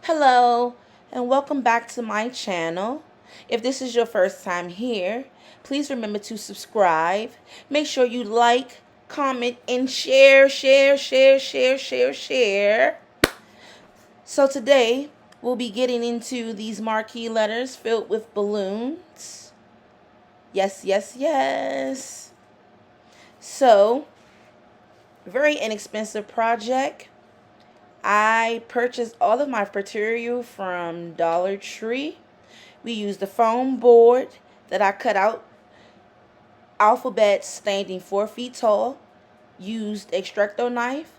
Hello and welcome back to my channel. If this is your first time here, please remember to subscribe. Make sure you like, comment, and share. So today we'll be getting into these marquee letters filled with balloons. Yes. So, very inexpensive project. I purchased all of my material from Dollar Tree. We used a foam board that I cut out alphabets standing 4 feet tall, used X-Acto knife,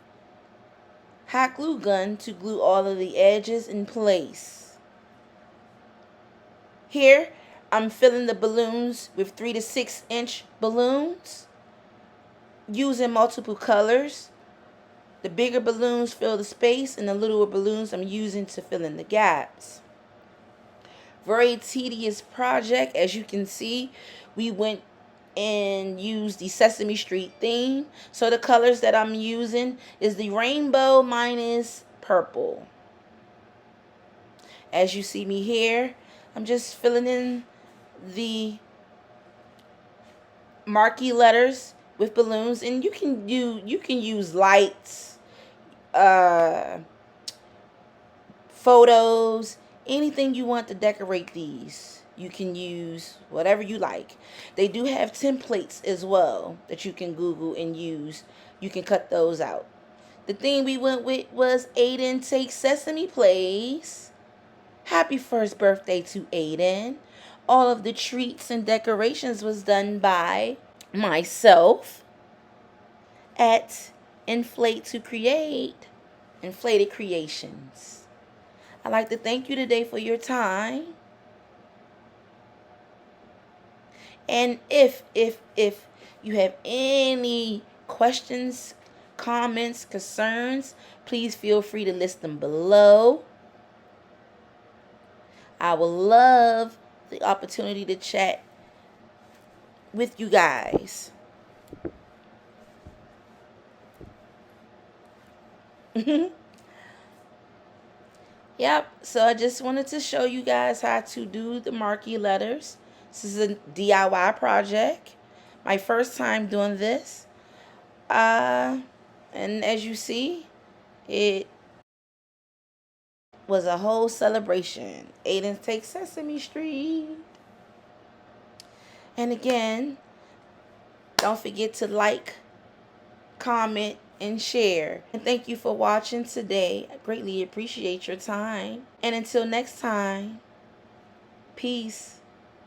hot glue gun to glue all of the edges in place. Here, I'm filling the balloons with 3 to 6 inch balloons, using multiple colors. The bigger balloons fill the space, and the littler balloons I'm using to fill in the gaps. Very tedious project. As you can see, we went and used the Sesame Street theme. So the colors that I'm using is the rainbow minus purple. As you see me here, I'm just filling in the marquee letters with balloons, and you can use lights, photos, anything you want to decorate these. You can use whatever you like. They do have templates as well that you can Google and use. You can cut those out. The thing we went with was Aiden Takes Sesame Plays. Happy first birthday to Aiden. All of the treats and decorations was done by myself at Inflated Creations. I'd like to thank you today for your time. And if you have any questions, comments, concerns, please feel free to list them below. I would love the opportunity to chat with you guys. Yep, so I just wanted to show you guys how to do the marquee letters. This is a DIY project. My first time doing this. And as you see, it was a whole celebration. Aiden Takes Sesame Street. And again, don't forget to like, comment, and share. And thank you for watching today. I greatly appreciate your time. And until next time, peace.